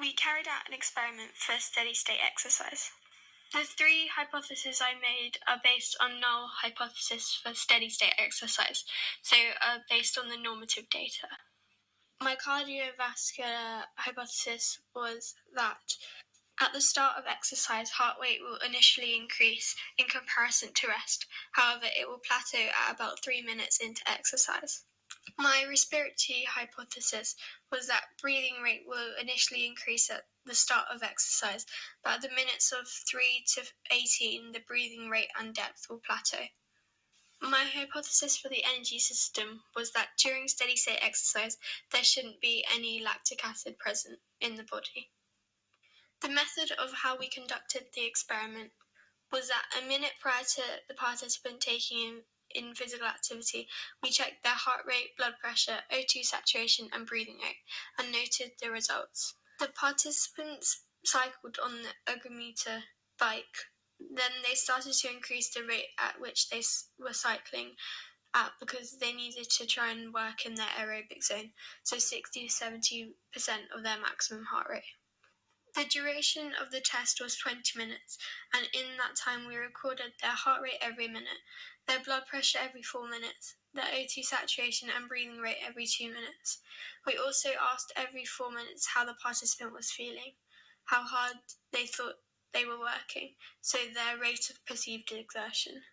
we carried out an experiment for steady-state exercise. The three hypotheses I made are based on null hypothesis for steady-state exercise, so based on the normative data. My cardiovascular hypothesis was that at the start of exercise, heart rate will initially increase in comparison to rest. However, it will plateau at about 3 minutes into exercise. My respiratory hypothesis was that breathing rate will initially increase at the start of exercise, but at the minutes of 3 to 18, the breathing rate and depth will plateau. My hypothesis for the energy system was that during steady-state exercise, there shouldn't be any lactic acid present in the body. The method of how we conducted the experiment was that a minute prior to the participant taking in physical activity, we checked their heart rate, blood pressure, O2 saturation and breathing rate, and noted the results. The participants cycled on the ergometer bike. Then they started to increase the rate at which they were cycling at because they needed to try and work in their aerobic zone, so 60 to 70% of their maximum heart rate. The duration of the test was 20 minutes, and in that time we recorded their heart rate every minute, their blood pressure every 4 minutes, their O2 saturation and breathing rate every 2 minutes. We also asked every 4 minutes how the participant was feeling, how hard they thought they were working, so their rate of perceived exertion.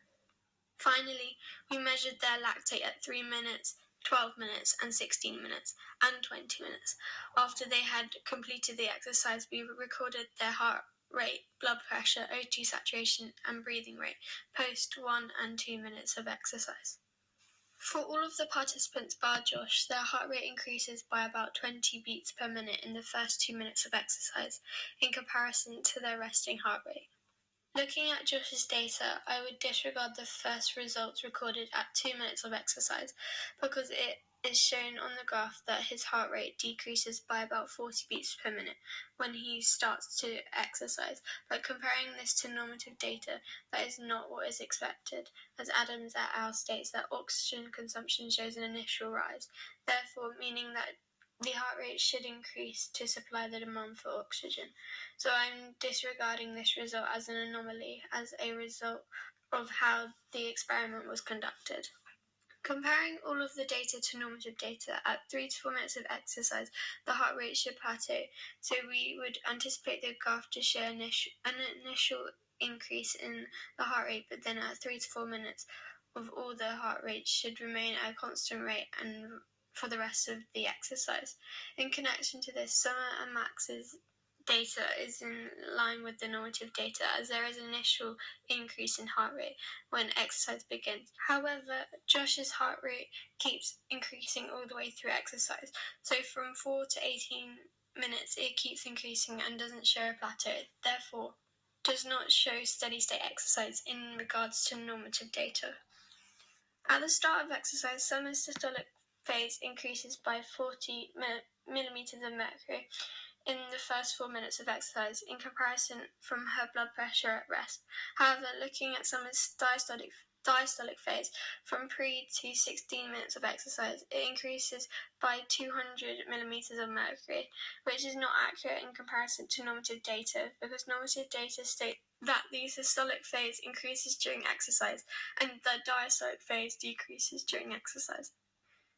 Finally, we measured their lactate at 3 minutes, 12 minutes and 16 minutes and 20 minutes. After they had completed the exercise, we recorded their heart rate, blood pressure, O2 saturation and breathing rate post 1 and 2 minutes of exercise. For all of the participants bar Josh, their heart rate increases by about 20 beats per minute in the first 2 minutes of exercise in comparison to their resting heart rate. Looking at Josh's data, I would disregard the first results recorded at 2 minutes of exercise because it is shown on the graph that his heart rate decreases by about 40 beats per minute when he starts to exercise. But comparing this to normative data, that is not what is expected, as Adams et al. States that oxygen consumption shows an initial rise, therefore meaning that the heart rate should increase to supply the demand for oxygen. So I'm disregarding this result as an anomaly, as a result of how the experiment was conducted. Comparing all of the data to normative data, at 3 to 4 minutes of exercise, the heart rate should plateau. So we would anticipate the graph to show an initial increase in the heart rate, but then at 3 to 4 minutes of all the heart rates should remain at a constant rate and for the rest of the exercise. In connection to this, Summer and Max's data is in line with the normative data, as there is an initial increase in heart rate when exercise begins. However, Josh's heart rate keeps increasing all the way through exercise. So from 4 to 18 minutes, it keeps increasing and doesn't show a plateau. Therefore, does not show steady-state exercise in regards to normative data. At the start of exercise, Summer's systolic phase increases by 40 millimeters of mercury in the first 4 minutes of exercise in comparison from her blood pressure at rest. However, looking at Summer's diastolic phase from pre to 16 minutes of exercise, it increases by 200 millimeters of mercury, which is not accurate in comparison to normative data, because normative data state that the systolic phase increases during exercise and the diastolic phase decreases during exercise.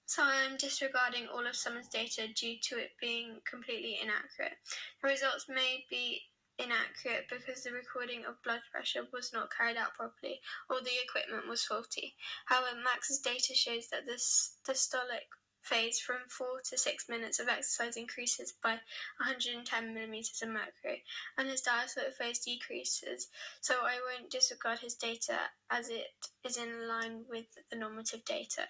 So I am disregarding all of Summer's data due to it being completely inaccurate. The results may be inaccurate because the recording of blood pressure was not carried out properly or the equipment was faulty. However, Max's data shows that the systolic phase from 4 to 6 minutes of exercise increases by 110 millimeters of mercury, and his diastolic phase decreases, so I won't disregard his data as it is in line with the normative data.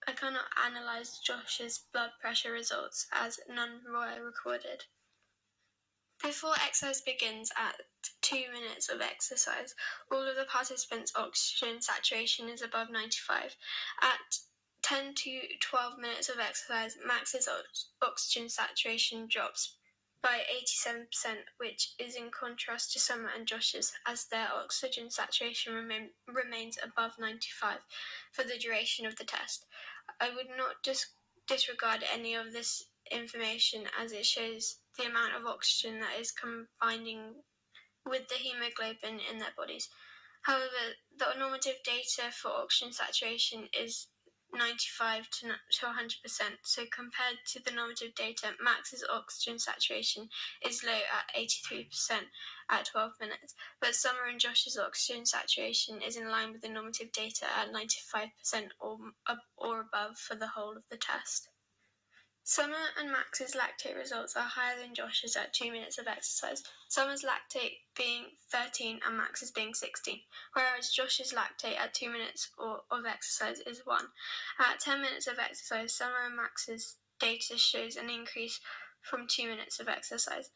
I cannot analyse Josh's blood pressure results as none were recorded. Before exercise begins at 2 minutes of exercise, all of the participants' oxygen saturation is above 95. At 10 to 12 minutes of exercise, Max's oxygen saturation drops by 87%, which is in contrast to Summer and Josh's, as their oxygen saturation remains above 95 for the duration of the test. I would not disregard any of this information as it shows the amount of oxygen that is combining with the hemoglobin in their bodies. However, the normative data for oxygen saturation is 95 to 100%. So compared to the normative data, Max's oxygen saturation is low at 83% at 12 minutes, but Summer and Josh's oxygen saturation is in line with the normative data at 95% or above for the whole of the test. Summer and Max's lactate results are higher than Josh's at 2 minutes of exercise, Summer's lactate being 13 and Max's being 16, whereas Josh's lactate at 2 minutes of exercise is 1. At 10 minutes of exercise, Summer and Max's data shows an increase from 2 minutes of exercise.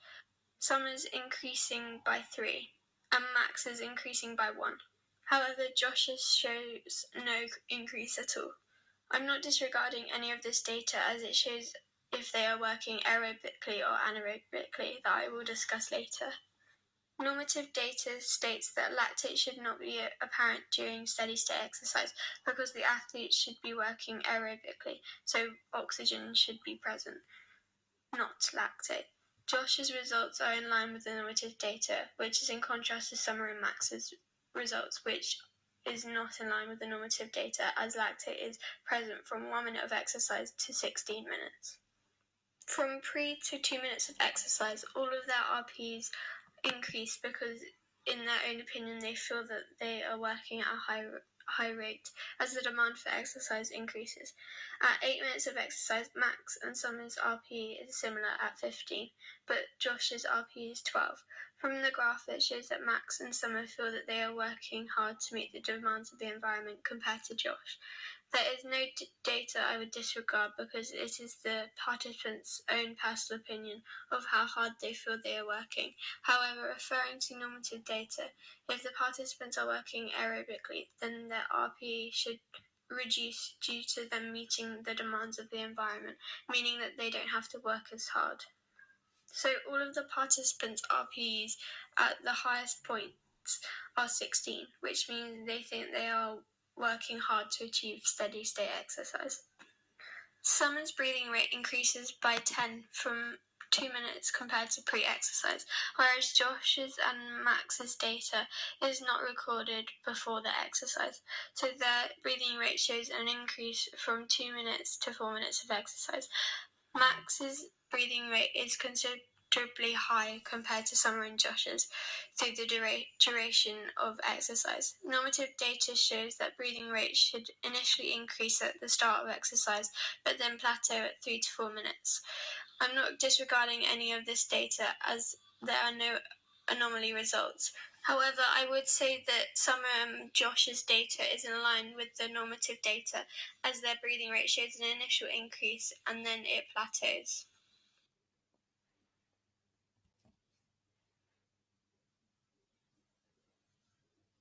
Summer's increasing by 3 and Max's increasing by 1. However, Josh's shows no increase at all. I'm not disregarding any of this data as it shows if they are working aerobically or anaerobically that I will discuss later. Normative data states that lactate should not be apparent during steady-state exercise because the athlete should be working aerobically, so oxygen should be present, not lactate. Josh's results are in line with the normative data, which is in contrast to Summer and Max's results, which is not in line with the normative data as lactate is present from 1 minute of exercise to 16 minutes. From pre to 2 minutes of exercise, all of their RPs increase because in their own opinion they feel that they are working at a high rate as the demand for exercise increases. At 8 minutes of exercise, Max and Summer's RP is similar at 15, but Josh's RP is 12. From the graph, it shows that Max and Summer feel that they are working hard to meet the demands of the environment compared to Josh. There is no data I would disregard because it is the participants' own personal opinion of how hard they feel they are working. However, referring to normative data, if the participants are working aerobically, then their RPE should reduce due to them meeting the demands of the environment, meaning that they don't have to work as hard. So all of the participants' RPEs at the highest points are 16, which means they think they are working hard to achieve steady-state exercise. Summer's breathing rate increases by 10 from 2 minutes compared to pre-exercise, whereas Josh's and Max's data is not recorded before the exercise, so their breathing rate shows an increase from 2 minutes to 4 minutes of exercise. Max's breathing rate is considerably high compared to Summer and Josh's through the duration of exercise. Normative data shows that breathing rate should initially increase at the start of exercise, but then plateau at 3 to 4 minutes. I'm not disregarding any of this data as there are no anomaly results. However, I would say that Summer and Josh's data is in line with the normative data as their breathing rate shows an initial increase and then it plateaus.